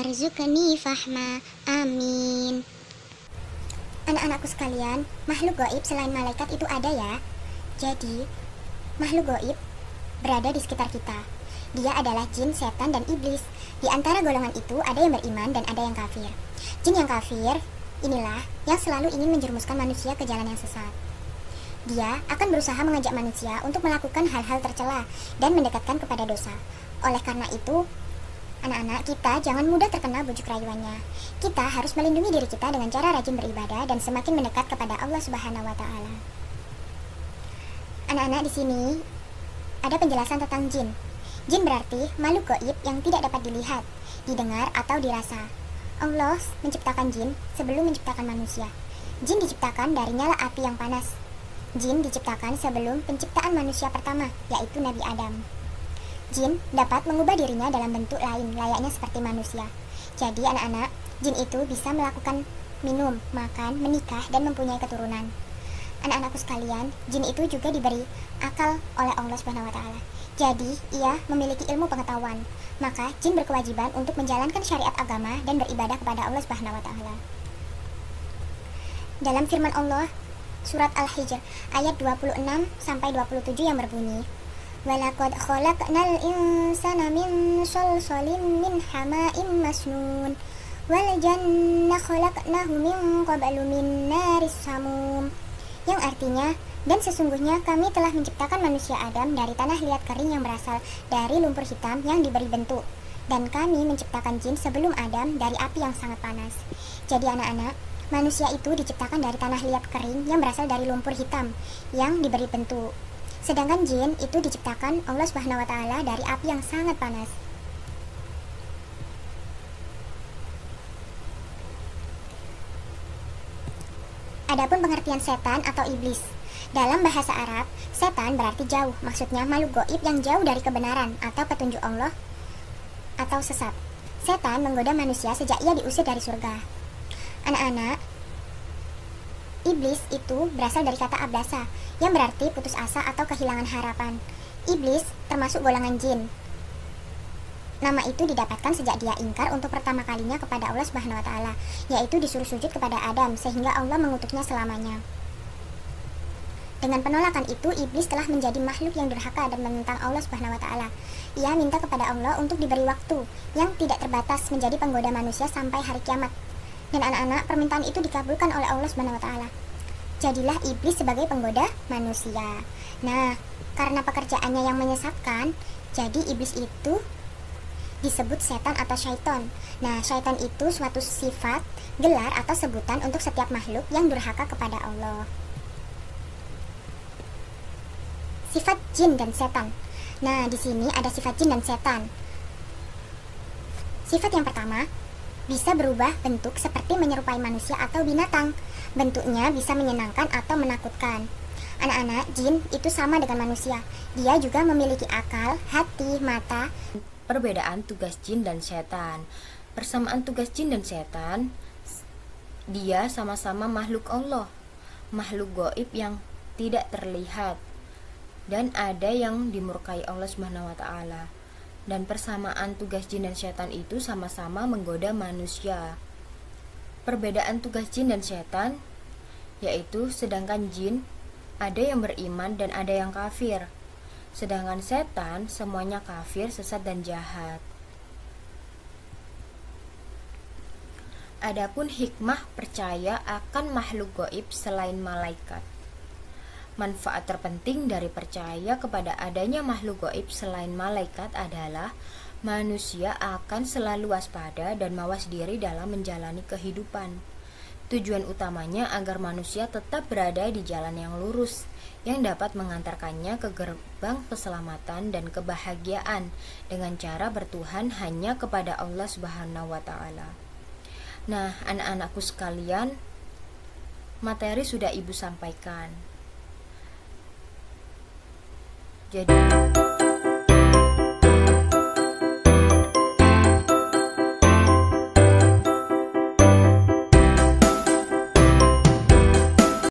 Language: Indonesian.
warzuqni fahma. Amin. Anak-anakku sekalian, makhluk gaib selain malaikat itu ada ya. Jadi, makhluk gaib berada di sekitar kita. Dia adalah jin, setan, dan iblis. Di antara golongan itu ada yang beriman dan ada yang kafir. Jin yang kafir inilah yang selalu ingin menjerumuskan manusia ke jalan yang sesat. Dia akan berusaha mengajak manusia untuk melakukan hal-hal tercela dan mendekatkan kepada dosa. Oleh karena itu, anak-anak, kita jangan mudah terkena bujuk rayuannya. Kita harus melindungi diri kita dengan cara rajin beribadah dan semakin mendekat kepada Allah Subhanahu wa Ta'ala. Anak-anak, di sini ada penjelasan tentang jin. Jin berarti makhluk gaib yang tidak dapat dilihat, didengar, atau dirasa. Allah menciptakan jin sebelum menciptakan manusia. Jin diciptakan dari nyala api yang panas. Jin diciptakan sebelum penciptaan manusia pertama, yaitu Nabi Adam. Jin dapat mengubah dirinya dalam bentuk lain, layaknya seperti manusia. Jadi anak-anak, jin itu bisa melakukan minum, makan, menikah, dan mempunyai keturunan. Anak-anakku sekalian, jin itu juga diberi akal oleh Allah Subhanahu wa Ta'ala. Jadi, ia memiliki ilmu pengetahuan. Maka, jin berkewajiban untuk menjalankan syariat agama dan beribadah kepada Allah Subhanahu wa Ta'ala. Dalam firman Allah, surat Al-Hijr ayat 26 sampai 27 yang berbunyi, "Walaqad khalaqnal insana min shalsalin min hama'im masnun wal janna khalaqnahu min qablu min naris samum." Yang artinya, dan sesungguhnya kami telah menciptakan manusia Adam dari tanah liat kering yang berasal dari lumpur hitam yang diberi bentuk. Dan kami menciptakan jin sebelum Adam dari api yang sangat panas. Jadi anak-anak, manusia itu diciptakan dari tanah liat kering yang berasal dari lumpur hitam yang diberi bentuk. Sedangkan jin itu diciptakan Allah Subhanahu wa Ta'ala dari api yang sangat panas. Adapun pengertian setan atau iblis. Dalam bahasa Arab, setan berarti jauh, maksudnya makhluk gaib yang jauh dari kebenaran atau petunjuk Allah atau sesat. Setan menggoda manusia sejak ia diusir dari surga. Anak-anak, iblis itu berasal dari kata ablasa, yang berarti putus asa atau kehilangan harapan. Iblis termasuk golongan jin. Nama itu didapatkan sejak dia ingkar untuk pertama kalinya kepada Allah Subhanahu wa Ta'ala, yaitu disuruh sujud kepada Adam, sehingga Allah mengutuknya selamanya. Dengan penolakan itu, iblis telah menjadi makhluk yang durhaka dan menentang Allah Subhanahu wa Ta'ala. Ia minta kepada Allah untuk diberi waktu yang tidak terbatas menjadi penggoda manusia sampai hari kiamat. Dan anak-anak, permintaan itu dikabulkan oleh Allah Subhanahu wa Ta'ala. Jadilah iblis sebagai penggoda manusia. Nah, karena pekerjaannya yang menyesatkan, jadi iblis itu disebut setan atau syaiton. Nah, syaiton itu suatu sifat, gelar atau sebutan untuk setiap makhluk yang durhaka kepada Allah. Sifat jin dan setan. Nah, di sini ada sifat jin dan setan. Sifat yang pertama, bisa berubah bentuk seperti menyerupai manusia atau binatang. Bentuknya bisa menyenangkan atau menakutkan. Anak-anak, jin itu sama dengan manusia. Dia juga memiliki akal, hati, mata. Perbedaan tugas jin dan setan. Persamaan tugas jin dan setan, dia sama-sama makhluk Allah, makhluk gaib yang tidak terlihat, dan ada yang dimurkai Allah Subhanahu wa Ta'ala. Dan persamaan tugas jin dan setan itu sama-sama menggoda manusia. Perbedaan tugas jin dan setan yaitu sedangkan jin ada yang beriman dan ada yang kafir. Sedangkan setan semuanya kafir, sesat, dan jahat. Adapun hikmah percaya akan makhluk gaib selain malaikat. Manfaat terpenting dari percaya kepada adanya makhluk gaib selain malaikat adalah manusia akan selalu waspada dan mawas diri dalam menjalani kehidupan. Tujuan utamanya agar manusia tetap berada di jalan yang lurus, yang dapat mengantarkannya ke gerbang keselamatan dan kebahagiaan dengan cara bertuhan hanya kepada Allah Subhanahu wa Ta'ala. Nah, anak-anakku sekalian, materi sudah Ibu sampaikan. Jadi